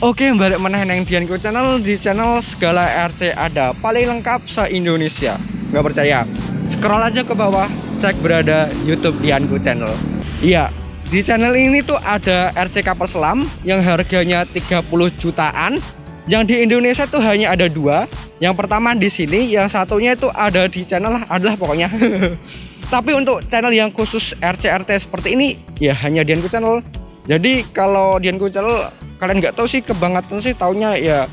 Oke, balik meneh neng Dianku Channel. Di channel segala RC ada, paling lengkap se-Indonesia. Nggak percaya? Scroll aja ke bawah, cek berada YouTube Dianku Channel. Iya, di channel ini tuh ada RC kapal selam yang harganya 30 jutaan. Yang di Indonesia tuh hanya ada dua. Yang pertama di sini, yang satunya itu ada di channel adalah pokoknya. Tapi untuk channel yang khusus RC-RT seperti ini, ya hanya Dianku Channel. Jadi kalau Dianku Channel kalian nggak tahu sih, kebangetan sih taunya ya.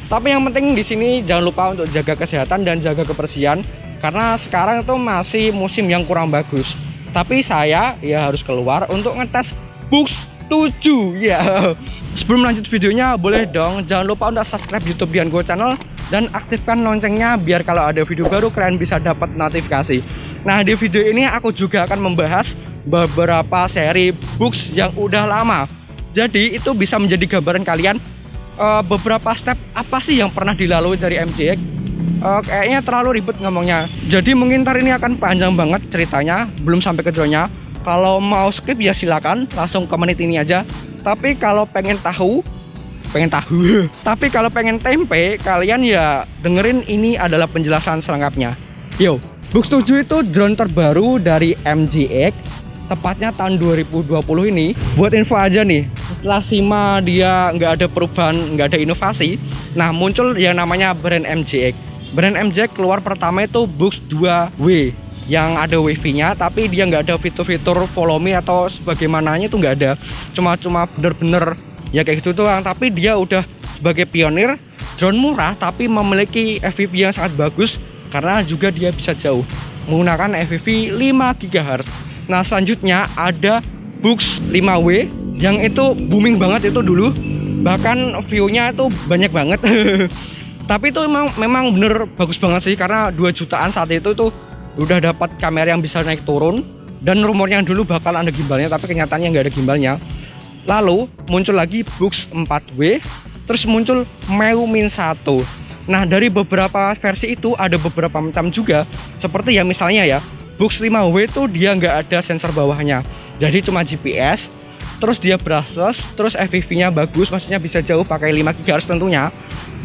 Tapi yang penting di sini jangan lupa untuk jaga kesehatan dan jaga kebersihan, karena sekarang itu masih musim yang kurang bagus. Tapi saya ya harus keluar untuk ngetes Bux 7 ya. Sebelum lanjut videonya, boleh dong jangan lupa untuk subscribe YouTube Dianku Channel dan aktifkan loncengnya biar kalau ada video baru kalian bisa dapat notifikasi. Nah, di video ini aku juga akan membahas beberapa seri Bux yang udah lama. Jadi itu bisa menjadi gambaran kalian beberapa step apa sih yang pernah dilalui dari MJX. Kayaknya terlalu ribet ngomongnya. Jadi mungkin ntar ini akan panjang banget ceritanya, belum sampai ke dronnya. Kalau mau skip ya silakan, langsung ke menit ini aja. Tapi kalau pengen tahu tapi kalau pengen tempe, kalian ya dengerin, ini adalah penjelasan selengkapnya. Yo, Bux 7 itu drone terbaru dari MJX, tepatnya tahun 2020 ini. Buat info aja nih, setelah SIMA dia nggak ada perubahan, nggak ada inovasi. Nah, muncul yang namanya brand MJX. Brand MJX keluar pertama itu Bux 2W yang ada wifi-nya, tapi dia nggak ada fitur-fitur follow me atau sebagaimananya, itu nggak ada. Cuma bener-bener ya kayak gitu doang. Tapi dia udah sebagai pionir drone murah tapi memiliki FPV yang sangat bagus, karena juga dia bisa jauh menggunakan FPV 5 GHz. Nah, selanjutnya ada Bux 5W yang itu booming banget itu dulu, bahkan view-nya itu banyak banget. Tapi itu memang bener bagus banget sih, karena 2 jutaan saat itu tuh udah dapat kamera yang bisa naik turun, dan rumornya dulu bakal ada gimbalnya tapi kenyataannya nggak ada gimbalnya. Lalu muncul lagi Bux 4W, terus muncul Meumin 1. Nah, dari beberapa versi itu ada beberapa macam juga, seperti ya misalnya ya Bux 5W itu dia nggak ada sensor bawahnya, jadi cuma GPS, terus dia brushless, terus FPV-nya bagus, maksudnya bisa jauh pakai 5 GHz tentunya.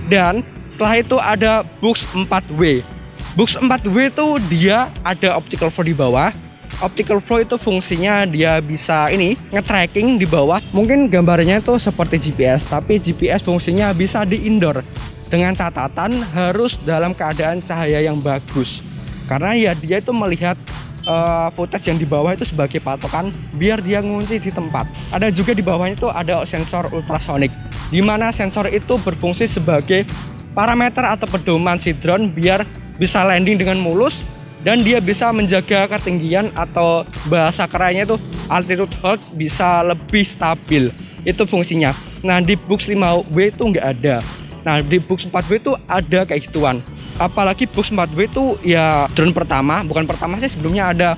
Dan setelah itu ada Bux 4W. Bux 4W itu dia ada optical flow di bawah. Optical flow itu fungsinya dia bisa ini nge-tracking di bawah. Mungkin gambarnya itu seperti GPS, tapi GPS fungsinya bisa di indoor, dengan catatan harus dalam keadaan cahaya yang bagus, karena ya dia itu melihat footage yang di bawah itu sebagai patokan biar dia ngunci di tempat. Ada juga di bawahnya itu ada sensor ultrasonic, dimana sensor itu berfungsi sebagai parameter atau pedoman si drone biar bisa landing dengan mulus, dan dia bisa menjaga ketinggian atau bahasa kerennya itu altitude hold bisa lebih stabil. Itu fungsinya. Nah, di Bux 5W itu nggak ada. Nah, di Bux 4W itu ada kayak gituan. Apalagi Bux 4W itu ya drone pertama, bukan pertama sih, sebelumnya ada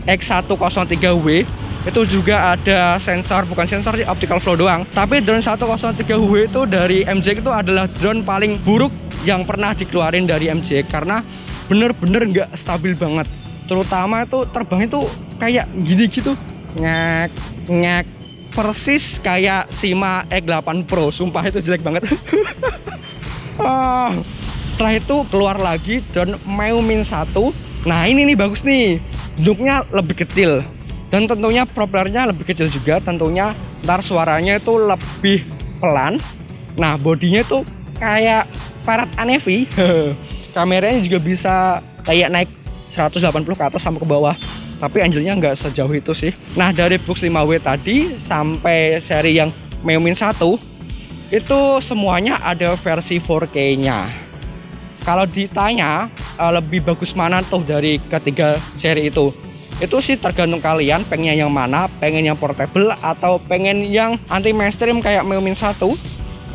X103W. Itu juga ada sensor, bukan sensor sih, optical flow doang. Tapi drone 103W itu dari MJX itu adalah drone paling buruk yang pernah dikeluarin dari MJX, karena bener-bener nggak stabil banget. Terutama itu terbang itu kayak gini gitu, ngek persis kayak SIMA X8 Pro. Sumpah itu jelek banget. Setelah itu keluar lagi drone Meumin 1. Nah, ini nih bagus nih, bentuknya lebih kecil dan tentunya propellernya lebih kecil juga. Tentunya ntar suaranya itu lebih pelan. Nah, bodinya tuh kayak Parrot Anevi. Kameranya juga bisa kayak naik 180 ke atas sampai ke bawah, tapi anjirnya nggak sejauh itu sih. Nah, dari Bux 5W tadi sampai seri yang Meumin 1 itu semuanya ada versi 4K-nya. Kalau ditanya lebih bagus mana tuh dari ketiga seri itu sih tergantung kalian pengen yang mana, pengen yang portable atau pengen yang anti mainstream kayak Meumin 1.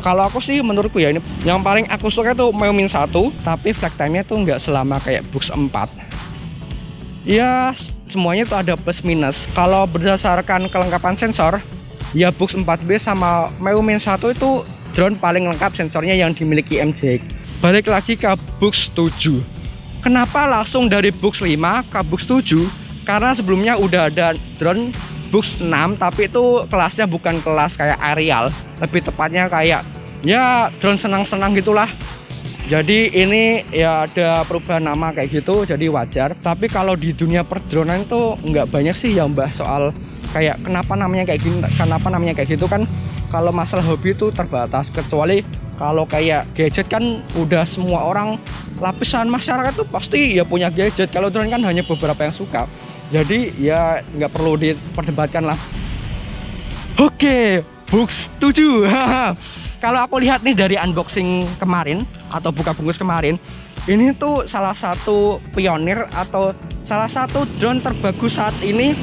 Kalau aku sih, menurutku ya, ini yang paling aku suka tuh Meumin 1, tapi flight time-nya tuh nggak selama kayak Bux 4. Ya, semuanya tuh ada plus minus. Kalau berdasarkan kelengkapan sensor, ya Bux 4B sama Meumin 1 itu drone paling lengkap sensornya yang dimiliki MJX. Balik lagi ke Bux 7. Kenapa langsung dari Bux 5 ke Bux 7? Karena sebelumnya udah ada drone Books 6, tapi itu kelasnya bukan kelas kayak aerial, lebih tepatnya kayak ya drone senang-senang gitulah. Jadi ini ya ada perubahan nama kayak gitu, jadi wajar. Tapi kalau di dunia perdronan itu nggak banyak sih yang bahas soal kayak kenapa namanya kayak gini, kenapa namanya kayak gitu kan. Kalau masalah hobi itu terbatas, kecuali kalau kayak gadget kan udah semua orang, lapisan masyarakat tuh pasti ya punya gadget. Kalau drone kan hanya beberapa yang suka. Jadi ya nggak perlu diperdebatkan lah. Oke, Books 7. Kalau aku lihat nih dari unboxing kemarin atau buka bungkus kemarin, ini tuh salah satu pionir atau salah satu drone terbagus saat ini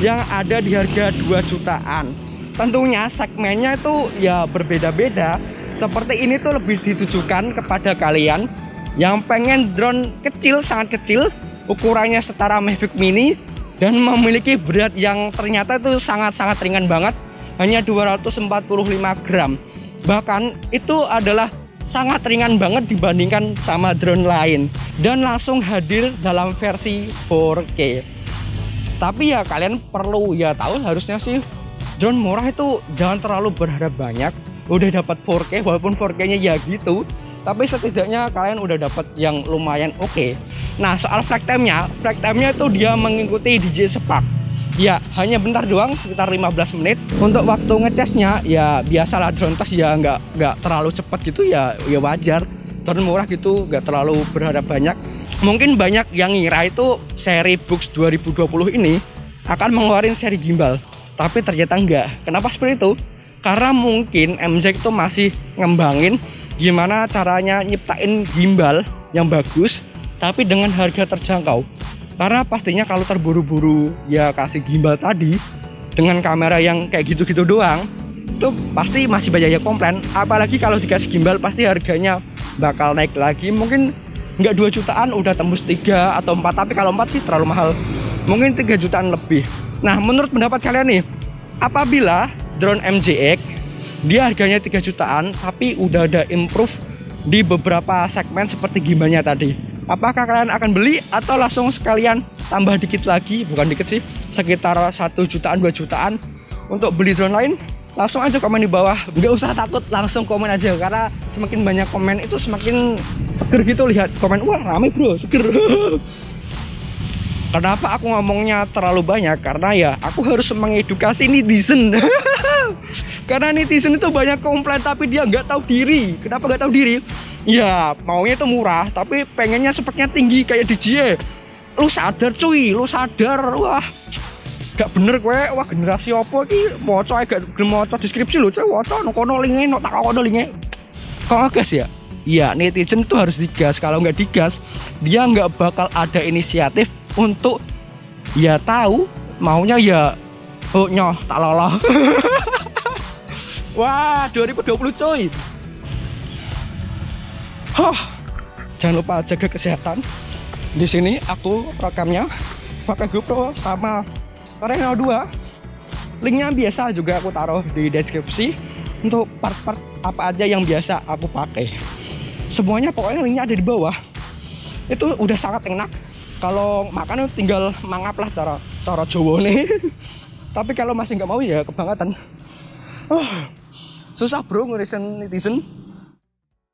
yang ada di harga 2 jutaan. Tentunya segmennya itu ya berbeda-beda. Seperti ini tuh lebih ditujukan kepada kalian yang pengen drone kecil, sangat kecil, ukurannya setara Mavic Mini, dan memiliki berat yang ternyata itu sangat-sangat ringan banget, hanya 245 gram. Bahkan itu adalah sangat ringan banget dibandingkan sama drone lain, dan langsung hadir dalam versi 4K. Tapi ya kalian perlu ya tahu, harusnya sih drone murah itu jangan terlalu berharap banyak. Udah dapat 4K, walaupun 4K-nya ya gitu, tapi setidaknya kalian udah dapat yang lumayan oke. Nah, soal flight time-nya itu dia mengikuti DJ Spark. Ya, hanya bentar doang, sekitar 15 menit. Untuk waktu ngecasnya ya biasalah, drone tes ya nggak terlalu cepat gitu ya wajar. Drone murah gitu, nggak terlalu berharap banyak. Mungkin banyak yang ngira itu seri Books 2020 ini akan mengeluarkan seri gimbal, tapi ternyata enggak. Kenapa seperti itu? Karena mungkin MJ itu masih ngembangin gimana caranya nyiptain gimbal yang bagus tapi dengan harga terjangkau. Karena pastinya kalau terburu-buru ya kasih gimbal tadi dengan kamera yang kayak gitu-gitu doang, itu pasti masih banyak yang komplain. Apalagi kalau dikasih gimbal pasti harganya bakal naik lagi. Mungkin nggak 2 jutaan, udah tembus 3 atau 4. Tapi kalau 4 sih terlalu mahal, mungkin 3 jutaan lebih. Nah, menurut pendapat kalian nih, apabila drone MJX dia harganya 3 jutaan tapi udah ada improve di beberapa segmen seperti gimbalnya tadi, apakah kalian akan beli atau langsung sekalian tambah dikit lagi, bukan dikit sih, sekitar 1 jutaan 2 jutaan untuk beli drone lain? Langsung aja komen di bawah, nggak usah takut, langsung komen aja, karena semakin banyak komen itu semakin seger gitu. Lihat komen, wah rame bro, seger. Kenapa aku ngomongnya terlalu banyak? Karena ya aku harus mengedukasi netizen. Karena netizen itu banyak komplain tapi dia nggak tahu diri. Kenapa nggak tahu diri? Ya maunya itu murah tapi pengennya speknya tinggi kayak DJI. Lu sadar cuy, lu sadar. Wah gak bener gue. Wah generasi apa ki? Moco gak moco deskripsi lu cuy. Moco nokono linge, no tak kono linge. Kok gas ya? Iya, netizen itu harus digas. Kalau nggak digas, dia nggak bakal ada inisiatif untuk ya tahu maunya ya nyoh tak loloh. Wah 2020 coy. Jangan lupa jaga kesehatan. Di sini aku rekamnya pakai GoPro sama Reno 2. Linknya biasa juga aku taruh di deskripsi untuk part-part apa aja yang biasa aku pakai. Semuanya pokoknya linknya ada di bawah. Itu udah sangat enak. Kalau makan tinggal mangap lah cara Jawa nih. Tapi kalau masih nggak mau ya kebangetan. Susah bro ngurusin netizen.